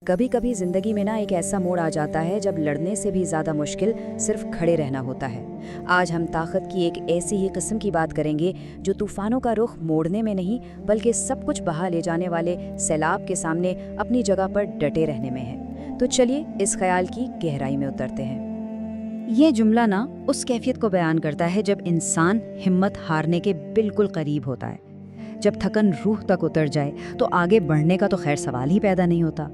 کبھی کبھی زندگی میں ایک ایسا موڑ آ جاتا ہے جب لڑنے سے بھی زیادہ مشکل صرف کھڑے رہنا ہوتا ہے۔ آج ہم طاقت کی ایک ایسی ہی قسم کی بات کریں گے جو طوفانوں کا رخ موڑنے میں نہیں بلکہ سب کچھ بہا لے جانے والے سیلاب کے سامنے اپنی جگہ پر ڈٹے رہنے میں ہے۔ تو چلیے اس خیال کی گہرائی میں اترتے ہیں۔ یہ جملہ اس کیفیت کو بیان کرتا ہے جب انسان ہمت ہارنے کے بالکل قریب ہوتا ہے۔ جب تھکن روح تک اتر جائے تو آگے بڑھنے کا تو خیر سوال ہی پیدا نہیں ہوتا،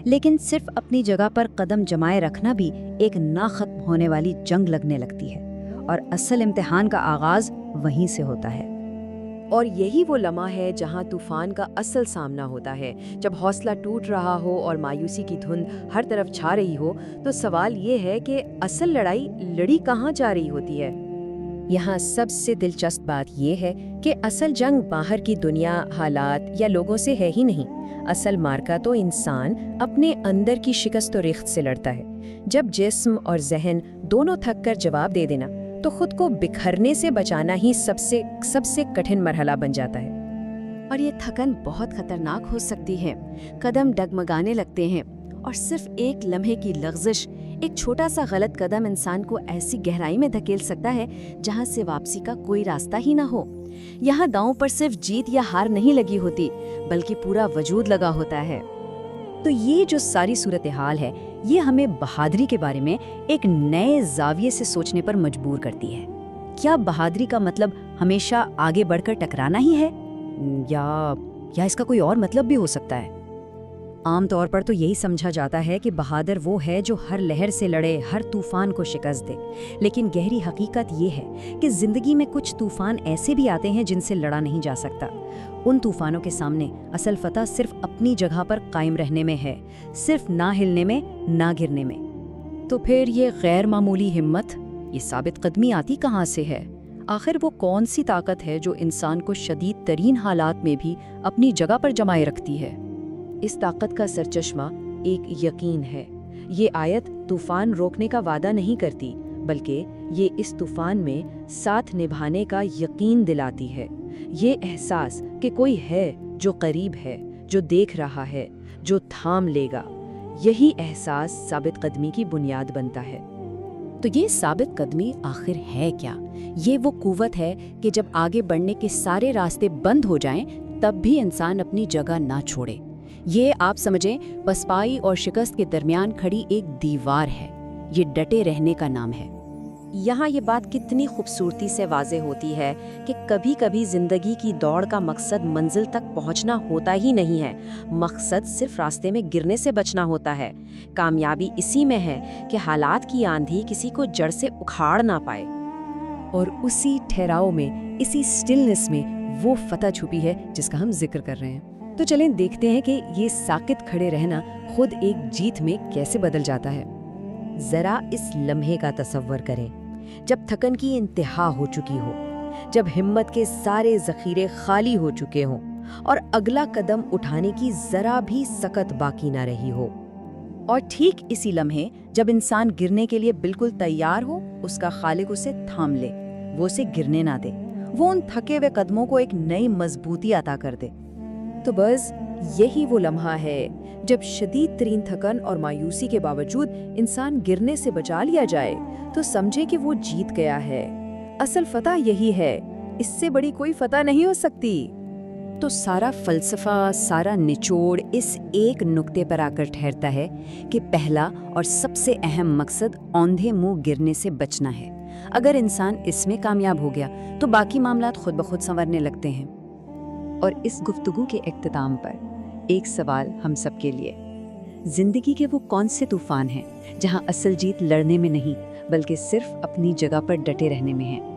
لیکن صرف اپنی جگہ پر قدم جمائے رکھنا بھی ایک نہ ختم ہونے والی جنگ لگنے لگتی ہے، اور اصل امتحان کا آغاز وہیں سے ہوتا ہے۔ اور یہی وہ لمحہ ہے جہاں طوفان کا اصل سامنا ہوتا ہے۔ جب حوصلہ ٹوٹ رہا ہو اور مایوسی کی دھند ہر طرف چھا رہی ہو تو سوال یہ ہے کہ اصل لڑائی لڑی کہاں جا رہی ہوتی ہے؟ یہاں سب سے دلچسپ بات یہ ہے کہ اصل جنگ باہر کی دنیا، حالات یا لوگوں سے ہے ہی نہیں۔ اصل مارکا تو انسان اپنے اندر کی شکست و ریخت سے لڑتا ہے۔ جب جسم اور ذہن دونوں تھک کر جواب دے دینا تو خود کو بکھرنے سے بچانا ہی سب سے کٹھن مرحلہ بن جاتا ہے۔ اور یہ تھکن بہت خطرناک ہو سکتی ہے۔ قدم ڈگمگانے لگتے ہیں اور صرف ایک لمحے کی لغزش، ایک چھوٹا سا غلط قدم انسان کو ایسی گہرائی میں دھکیل سکتا ہے جہاں سے واپسی کا کوئی راستہ ہی نہ ہو۔ یہاں داؤں پر صرف جیت یا ہار نہیں لگی ہوتی بلکہ پورا وجود لگا ہوتا ہے۔ تو یہ جو ساری صورتحال ہے یہ ہمیں بہادری کے بارے میں ایک نئے زاویے سے سوچنے پر مجبور کرتی ہے۔ کیا بہادری کا مطلب ہمیشہ آگے بڑھ کر ٹکرانا ہی ہے، یا اس کا کوئی اور مطلب بھی ہو سکتا ہے؟ عام طور پر تو یہی سمجھا جاتا ہے کہ بہادر وہ ہے جو ہر لہر سے لڑے، ہر طوفان کو شکست دے، لیکن گہری حقیقت یہ ہے کہ زندگی میں کچھ طوفان ایسے بھی آتے ہیں جن سے لڑا نہیں جا سکتا۔ ان طوفانوں کے سامنے اصل فتح صرف اپنی جگہ پر قائم رہنے میں ہے، صرف نہ ہلنے میں، نہ گرنے میں۔ تو پھر یہ غیر معمولی ہمت، یہ ثابت قدمی آتی کہاں سے ہے؟ آخر وہ کون سی طاقت ہے جو انسان کو شدید ترین حالات میں بھی اپنی جگہ پر جمائے رکھتی ہے؟ اس طاقت کا سرچشمہ ایک یقین ہے۔ یہ آیت طوفان روکنے کا وعدہ نہیں کرتی بلکہ یہ اس طوفان میں ساتھ نبھانے کا یقین دلاتی ہے۔ یہ احساس کہ کوئی ہے جو قریب ہے، جو دیکھ رہا ہے، جو تھام لے گا، یہی احساس ثابت قدمی کی بنیاد بنتا ہے۔ تو یہ ثابت قدمی آخر ہے کیا؟ یہ وہ قوت ہے کہ جب آگے بڑھنے کے سارے راستے بند ہو جائیں تب بھی انسان اپنی جگہ نہ چھوڑے۔ یہ آپ سمجھیں پسپائی اور شکست کے درمیان کھڑی ایک دیوار ہے۔ یہ ڈٹے رہنے کا نام ہے۔ یہاں یہ بات کتنی خوبصورتی سے واضح ہوتی ہے کہ کبھی کبھی زندگی کی دوڑ کا مقصد منزل تک پہنچنا ہوتا ہی نہیں ہے، مقصد صرف راستے میں گرنے سے بچنا ہوتا ہے۔ کامیابی اسی میں ہے کہ حالات کی آندھی کسی کو جڑ سے اکھاڑ نہ پائے۔ اور اسی ٹھہراؤ میں، اسی سٹلنس میں وہ فتح چھپی ہے جس کا ہم ذکر کر رہے ہیں۔ تو چلیں دیکھتے ہیں کہ یہ ساکت کھڑے رہنا خود ایک جیت میں کیسے بدل جاتا ہے۔ ذرا اس لمحے کا تصور کریں جب تھکن کی انتہا ہو چکی ہو، جب ہمت کے سارے ذخیرے خالی ہو چکے ہوں اور اگلا قدم اٹھانے کی ذرا بھی سکت باقی نہ رہی ہو۔ اور ٹھیک اسی لمحے جب انسان گرنے کے لیے بالکل تیار ہو، اس کا خالق اسے تھام لے، وہ اسے گرنے نہ دے، وہ ان تھکے ہوئے قدموں کو ایک نئی مضبوطی عطا کر دے۔ تو بس یہی وہ لمحہ ہے جب شدید ترین تھکن اور مایوسی کے باوجود انسان گرنے سے بچا لیا جائے تو سمجھے کہ وہ جیت گیا ہے۔ اصل فتح یہی ہے، اس سے بڑی کوئی فتح نہیں ہو سکتی۔ تو سارا فلسفہ، سارا نچوڑ اس ایک نقطے پر آ کر ٹھہرتا ہے کہ پہلا اور سب سے اہم مقصد اوندھے منہ گرنے سے بچنا ہے۔ اگر انسان اس میں کامیاب ہو گیا تو باقی معاملات خود بخود سنورنے لگتے ہیں۔ اور اس گفتگو کے اختتام پر ایک سوال ہم سب کے لیے، زندگی کے وہ کون سے طوفان ہیں جہاں اصل جیت لڑنے میں نہیں بلکہ صرف اپنی جگہ پر ڈٹے رہنے میں ہے؟